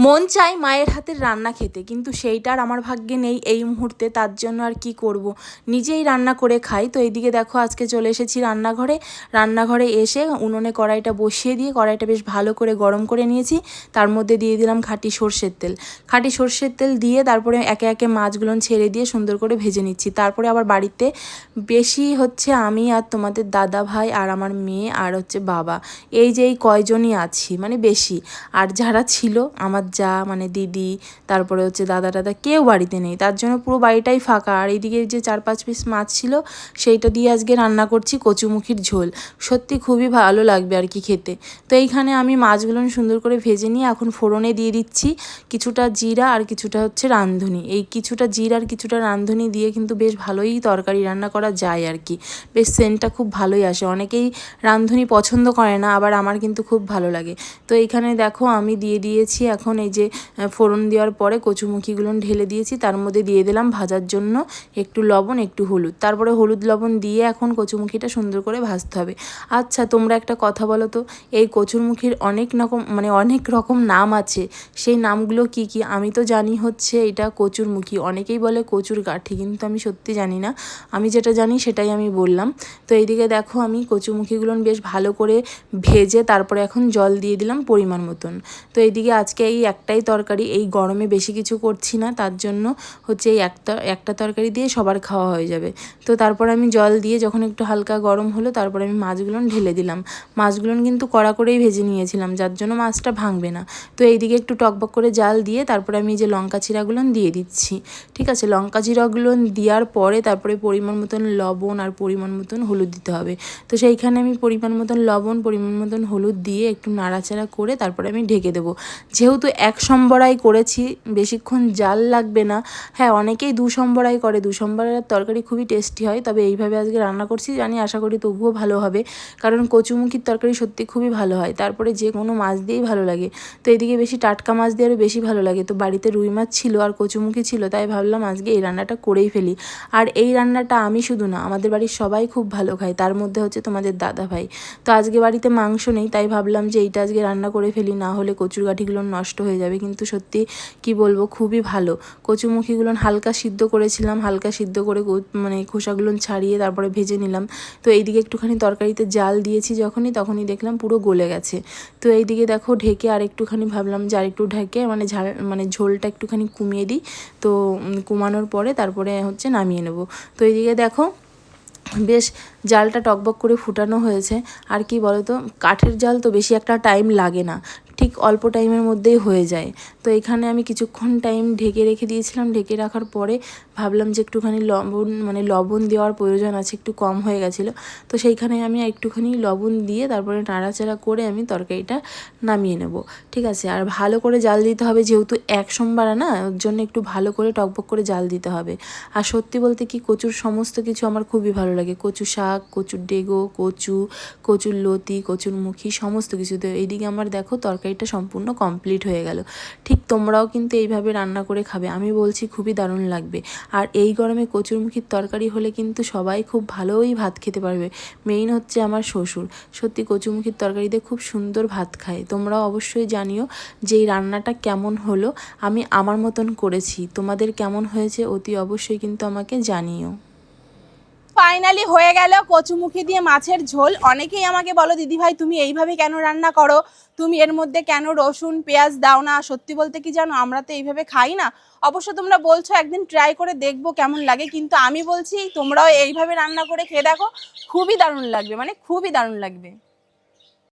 মন চায় মায়ের হাতের রান্না খেতে, কিন্তু সেইটা আর আমার ভাগ্যে নেই এই মুহূর্তে। তার জন্য আর কি করব, নিজেই রান্না করে খাই। তো এইদিকে দেখো আজকে চলে এসেছি রান্নাঘরে এসে উনুনে কড়াইটা বসিয়ে দিয়ে কড়াইটা বেশ ভালো করে গরম করে নিয়েছি। তার মধ্যে দিয়ে দিলাম খাঁটি সর্ষের তেল দিয়ে তারপরে একে একে মাছগুলো ছেড়ে দিয়ে সুন্দর করে ভেজে নিচ্ছি। তারপরে আবার বাড়িতে বেশি হচ্ছে আমি আর তোমাদের দাদা ভাই আর আমার মেয়ে আর হচ্ছে বাবা, এই যে এই কয়জনই আছি, মানে বেশি। আর যারা ছিল আমার যা মানে দিদি, তারপরে হচ্ছে দাদা কেউ বাড়িতে নেই, তার জন্য পুরো বাড়িটাই ফাঁকা। আর এইদিকে যে 4-5 পিস মাছ ছিল সেইটা দিয়ে আজকে রান্না করছি কচুমুখির ঝোল। সত্যি খুবই ভালো লাগবে আর কি খেতে। তো এইখানে আমি মাছগুলো সুন্দর করে ভেজে নিয়ে এখন ফোড়নে দিয়ে দিচ্ছি কিছুটা জিরা আর কিছুটা হচ্ছে রাঁধুনি। এই কিছুটা জিরা আর কিছুটা রাঁধুনি দিয়ে কিন্তু বেশ ভালোই তরকারি রান্না করা যায় আর কি, বেশ সেন্টটা খুব ভালোই আসে। অনেকেই রাঁধুনি পছন্দ করে না, আবার আমার কিন্তু খুব ভালো লাগে। তো এইখানে দেখো আমি দিয়ে দিয়েছি এখন এই যে ফোড়ন দেওয়ার পরে কচুমুখিগুলো ঢেলে দিয়েছি। তার মধ্যে দিয়ে দিলাম ভাজার জন্য একটু লবণ একটু হলুদ, তারপরে হলুদ লবণ দিয়ে এখন কচুমুখিটা সুন্দর করে ভাজতে হবে। আচ্ছা তোমরা একটা কথা বলো তো, এই কচুরমুখির অনেক রকম নাম আছে, সেই নামগুলো কি কি? আমি তো জানি হচ্ছে এটা কচুরমুখী, অনেকেই বলে কচুর গাঠি, কিন্তু আমি সত্যি জানি না। আমি যেটা জানি সেটাই আমি বললাম। তো এইদিকে দেখো আমি কচুমুখিগুলো বেশ ভালো করে ভেজে তারপরে এখন জল দিয়ে দিলাম পরিমাণ মতন। তো এইদিকে আজকে এই একটাই তরকারি, এই গরমে বেশি কিছু করছি না, তার জন্য হচ্ছে এই একটা তরকারি দিয়ে সবার খাওয়া হয়ে যাবে। তো তারপর আমি জল দিয়ে যখন একটু হালকা গরম হলো তারপরে আমি মাছগুলো ঢেলে দিলাম। মাছগুলো কিন্তু কড়া করেই ভেজে নিয়েছিলাম, যার জন্য মাছটা ভাঙবে না। তো এইদিকে একটু টকবক করে জাল দিয়ে তারপরে আমি যে লঙ্কা চিরাগুলো দিয়ে দিচ্ছি। ঠিক আছে, লঙ্কা চিরাগুলো দেওয়ার পরে তারপরে পরিমাণ মতন লবণ আর পরিমাণ মতন হলুদ দিতে হবে। তো সেইখানে আমি পরিমাণ মতন লবণ পরিমাণ মতন হলুদ দিয়ে একটু নাড়াচাড়া করে তারপরে আমি ঢেকে দেবো। যেহেতু 1 সম্বরাই করেছি, বেশিক্ষণ জাল লাগবে না। হ্যাঁ, অনেকেই 2 সম্বরাই করে, 2 সম্বরাইয়ের তরকারি খুবই টেস্টি হয়। তবে এইভাবে আজকে রান্না করছি, জানি আশা করি তবুও ভালো হবে, কারণ কচুমুখির তরকারি সত্যি খুবই ভালো হয়। তারপরে যে কোনো মাছ দিয়েই ভালো লাগে। তো এদিকে বেশি টাটকা মাছ দিয়ে আরও বেশি ভালো লাগে। তো বাড়িতে রুই মাছ ছিল আর কচুমুখি ছিল, তাই ভাবলাম আজকে এই রান্নাটা করেই ফেলি। আর এই রান্নাটা আমি শুধু না, আমাদের বাড়ির সবাই খুব ভালো খায়, তার মধ্যে হচ্ছে তোমাদের দাদা ভাই। তো আজকে বাড়িতে মাংস নেই, তাই ভাবলাম যে এইটা আজকে রান্না করে ফেলি, না হলে কচুর গাঠিগুলো নষ্ট হয়ে যাবে। কিন্তু সত্যি কি বলবো, খুবই ভালো। কচুমুখিগুলো হালকা সিদ্ধ করেছিলাম, হালকা সিদ্ধ করে মানে খোসাগুলো ছাড়িয়ে তারপরে ভেজে নিলাম। তো এইদিকে একটুখানি তরকারিতে জাল দিয়েছি তখনই দেখলাম পুরো গলে গেছে। তো এইদিকে দেখো ঢেকে আর একটুখানি ভাবলাম যে আর একটু ঢেকে ঝোলটা একটুখানি কমিয়ে দিই। তো কমানোর পরে তারপরে হচ্ছে নামিয়ে নেব। তো এইদিকে দেখো বেশ জালটা টকবক করে ফুটানো হয়েছে। আর কি বলো তো, কাঠের জাল তো বেশি একটা টাইম লাগে না, ঠিক অল্প টাইমের মধ্যেই হয়ে যায়। তো এখানে আমি কিছুক্ষণ টাইম ঢেকে রেখে দিয়েছিলাম। ঢেকে রাখার পরে ভাবলাম যে একটুখানি লবণ দেওয়ার প্রয়োজন আছে, একটু কম হয়ে গেছিলো। তো সেইখানে আমি একটুখানি লবণ দিয়ে তারপরে নাড়াচাড়া করে আমি তরকারিটা নামিয়ে নেব। ঠিক আছে, আর ভালো করে জাল দিতে হবে, যেহেতু 1 সম্বারা না, ওর জন্য একটু ভালো করে টকবক করে জাল দিতে হবে। আর সত্যি বলতে কি, কচুর সমস্ত কিছু আমার খুবই ভালো লাগে। কচু শাক, কচুর ডেগো, কচুর লতি, কচুর মুখি, সমস্ত কিছু। তো এইদিকে আমার দেখো তরকারিটা সম্পূর্ণ কমপ্লিট হয়ে গেল। ঠিক তোমরাও কিন্তু এইভাবে রান্না করে খাবে, আমি বলছি খুবই দারুণ লাগবে। আর এই গরমে কচুরমুখির তরকারি হলে কিন্তু সবাই খুব ভালোই ভাত খেতে পারবে। মেইন হচ্ছে আমার শ্বশুর, সত্যি কচুরমুখির তরকারিতে খুব সুন্দর ভাত খায়। তোমরাও অবশ্যই জানিও যে এই রান্নাটা কেমন হলো। আমি আমার মতন করেছি, তোমাদের কেমন হয়েছে অতি অবশ্যই কিন্তু আমাকে জানিও। ফাইনালি হয়ে গেল কচুমুখি দিয়ে মাছের ঝোল। অনেকেই আমাকে বলো, দিদি ভাই তুমি এইভাবে কেন রান্না করো, তুমি এর মধ্যে কেন রসুন পেঁয়াজ দাও না? সত্যি বলতে কি জানো, আমরা তো এইভাবে খাই না। অবশ্য তোমরা বলছো একদিন ট্রাই করে দেখবো কেমন লাগে, কিন্তু আমি বলছি তোমরাও এইভাবে রান্না করে খেয়ে দেখো, খুবই দারুণ লাগবে, মানে খুবই দারুণ লাগবে।